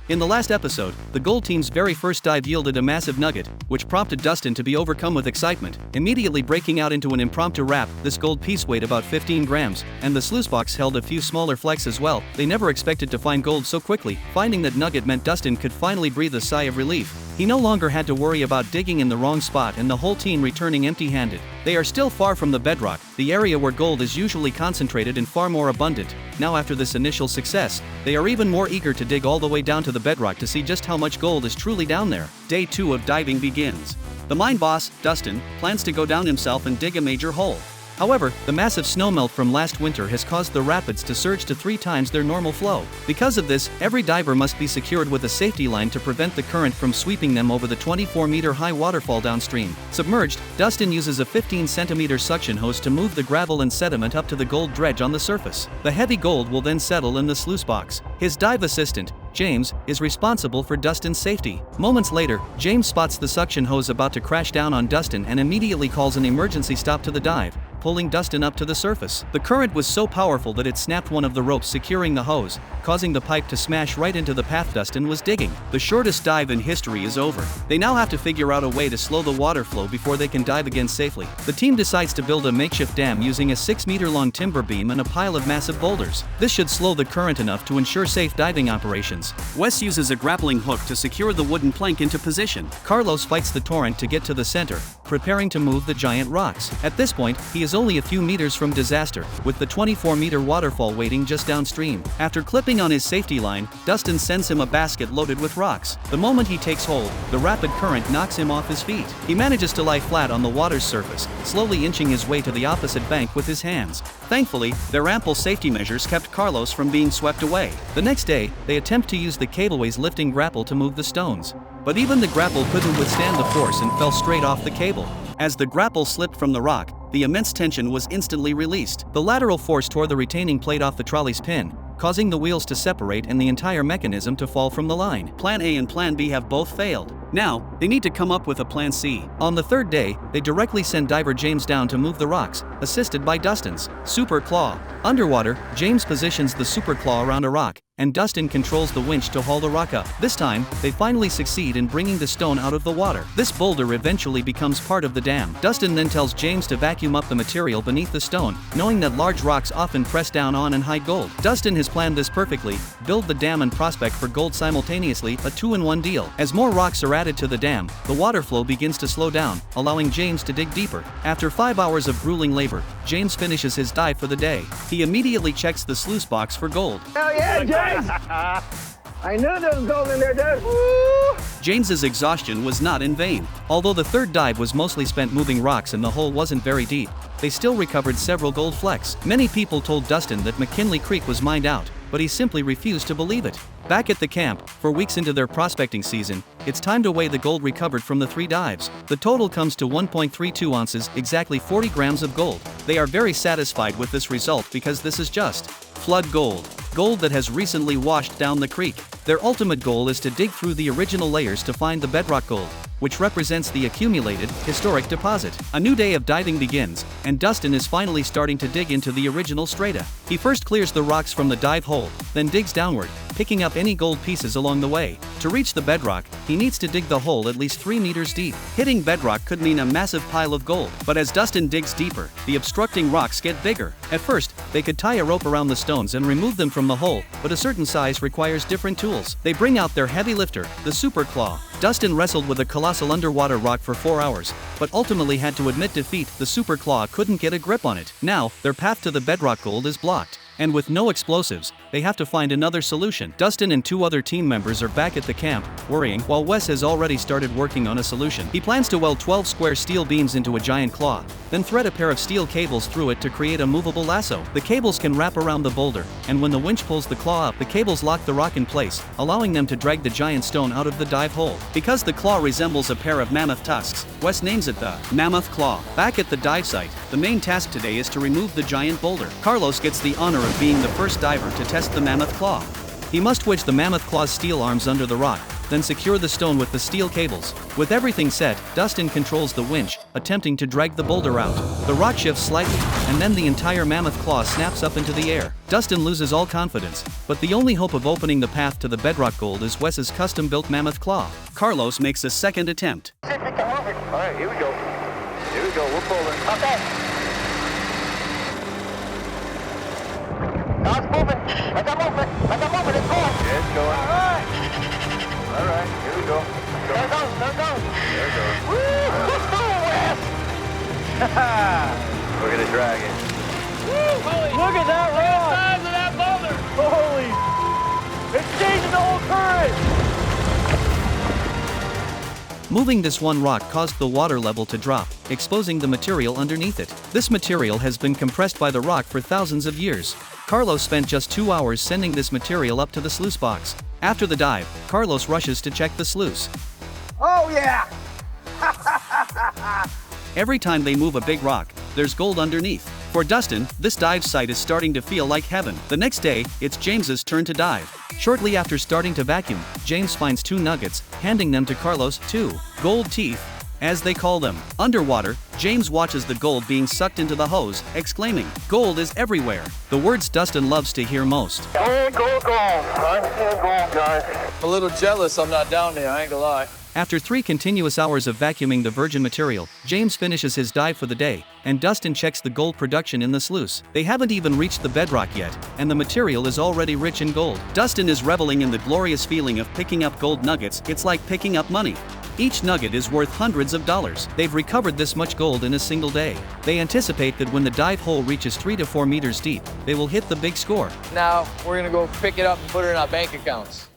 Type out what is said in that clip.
In the last episode, the gold team's very first dive yielded a massive nugget, which prompted Dustin to be overcome with excitement, immediately breaking out into an impromptu rap. This gold piece weighed about 15 grams, and the sluice box held a few smaller flecks as well. They never expected to find gold so quickly. Finding that nugget meant Dustin could finally breathe a sigh of relief. He no longer had to worry about digging in the wrong spot and the whole team returning empty-handed. They are still far from the bedrock, the area where gold is usually concentrated and far more abundant. Now after this initial success, they are even more eager to dig all the way down to the bedrock to see just how much gold is truly down there. Day 2 of diving begins. The mine boss, Dustin, plans to go down himself and dig a major hole. However, the massive snowmelt from last winter has caused the rapids to surge to 3 times their normal flow. Because of this, every diver must be secured with a safety line to prevent the current from sweeping them over the 24-meter-high waterfall downstream. Submerged, Dustin uses a 15-centimeter suction hose to move the gravel and sediment up to the gold dredge on the surface. The heavy gold will then settle in the sluice box. His dive assistant, James, is responsible for Dustin's safety. Moments later, James spots the suction hose about to crash down on Dustin and immediately calls an emergency stop to the dive, pulling Dustin up to the surface. The current was so powerful that it snapped one of the ropes securing the hose, causing the pipe to smash right into the path Dustin was digging. The shortest dive in history is over. They now have to figure out a way to slow the water flow before they can dive again safely. The team decides to build a makeshift dam using a 6-meter-long timber beam and a pile of massive boulders. This should slow the current enough to ensure safe diving operations. Wes uses a grappling hook to secure the wooden plank into position. Carlos fights the torrent to get to the center, preparing to move the giant rocks. At this point, he is only a few meters from disaster, with the 24-meter waterfall waiting just downstream. After clipping on his safety line, Dustin sends him a basket loaded with rocks. The moment he takes hold, the rapid current knocks him off his feet. He manages to lie flat on the water's surface, slowly inching his way to the opposite bank with his hands. Thankfully, their ample safety measures kept Carlos from being swept away. The next day, they attempt to use the cableway's lifting grapple to move the stones. But even the grapple couldn't withstand the force and fell straight off the cable. As the grapple slipped from the rock, the immense tension was instantly released. The lateral force tore the retaining plate off the trolley's pin, causing the wheels to separate and the entire mechanism to fall from the line. Plan A and Plan B have both failed. Now, they need to come up with a Plan C. On the third day, they directly send diver James down to move the rocks, assisted by Dustin's super claw. Underwater, James positions the super claw around a rock, and Dustin controls the winch to haul the rock up. This time, they finally succeed in bringing the stone out of the water. This boulder eventually becomes part of the dam. Dustin then tells James to vacuum up the material beneath the stone, knowing that large rocks often press down on and hide gold. Dustin has planned this perfectly: build the dam and prospect for gold simultaneously, a 2-in-1 deal. As more rocks are added to the dam, the water flow begins to slow down, allowing James to dig deeper. After 5 hours of grueling labor, James finishes his dive for the day. He immediately checks the sluice box for gold. Hell yeah, James! I knew there was gold in there, dude. Woo! James's exhaustion was not in vain. Although the third dive was mostly spent moving rocks and the hole wasn't very deep, they still recovered several gold flecks. Many people told Dustin that McKinley Creek was mined out, but he simply refused to believe it. Back at the camp, 4 weeks into their prospecting season, it's time to weigh the gold recovered from the 3 dives. The total comes to 1.32 ounces, exactly 40 grams of gold. They are very satisfied with this result because this is just flood gold. Gold that has recently washed down the creek. Their ultimate goal is to dig through the original layers to find the bedrock gold, which represents the accumulated, historic deposit. A new day of diving begins, and Dustin is finally starting to dig into the original strata. He first clears the rocks from the dive hole, then digs downward, picking up any gold pieces along the way. To reach the bedrock, he needs to dig the hole at least 3 meters deep. Hitting bedrock could mean a massive pile of gold, but as Dustin digs deeper, the obstructing rocks get bigger. At first, they could tie a rope around the stones and remove them from the hole, but a certain size requires different tools. They bring out their heavy lifter, the super claw. Dustin wrestled with a colossal underwater rock for 4 hours, but ultimately had to admit defeat. The super claw couldn't get a grip on it. Now, their path to the bedrock gold is blocked. And with no explosives, they have to find another solution. Dustin and 2 other team members are back at the camp, worrying, while Wes has already started working on a solution. He plans to weld 12 square steel beams into a giant claw, then thread a pair of steel cables through it to create a movable lasso. The cables can wrap around the boulder, and when the winch pulls the claw up, the cables lock the rock in place, allowing them to drag the giant stone out of the dive hole. Because the claw resembles a pair of mammoth tusks, Wes names it the mammoth claw. Back at the dive site, the main task today is to remove the giant boulder. Carlos gets the honor of being the first diver to test the mammoth claw. He must wedge the mammoth claw's steel arms under the rock, then secure the stone with the steel cables. With everything set, Dustin controls the winch, attempting to drag the boulder out. The rock shifts slightly, and then the entire mammoth claw snaps up into the air. Dustin loses all confidence, but the only hope of opening the path to the bedrock gold is Wes's custom-built mammoth claw. Carlos makes a second attempt. See if we can move it. All right, here we go. Here we go, we're pulling. Okay. Now it's moving. Let that movement. Let that movement. It's going. Yeah, it's going. All right. All right, here we go. There it goes. There it goes. There it goes. Woo! Wes! We're going to drag it. Holy, Look at that look rock! at the size of that boulder! Holy! It's changing the whole current! Moving this one rock caused the water level to drop, exposing the material underneath it. This material has been compressed by the rock for thousands of years. Carlos spent just 2 hours sending this material up to the sluice box. After the dive, Carlos rushes to check the sluice. Oh yeah! Every time they move a big rock, there's gold underneath. For Dustin, this dive site is starting to feel like heaven. The next day, it's James's turn to dive. Shortly after starting to vacuum, James finds 2 nuggets, handing them to Carlos, 2 gold teeth, as they call them. Underwater, James watches the gold being sucked into the hose, exclaiming, "Gold is everywhere!" The words Dustin loves to hear most. Gold, gold, gold. I'm seeing gold, guys. A little jealous I'm not down there, I ain't gonna lie. After 3 continuous hours of vacuuming the virgin material, James finishes his dive for the day, and Dustin checks the gold production in the sluice. They haven't even reached the bedrock yet, and the material is already rich in gold. Dustin is reveling in the glorious feeling of picking up gold nuggets. It's like picking up money. Each nugget is worth hundreds of dollars. They've recovered this much gold in a single day. They anticipate that when the dive hole reaches 3 to 4 meters deep, they will hit the big score. Now, we're gonna go pick it up and put it in our bank accounts.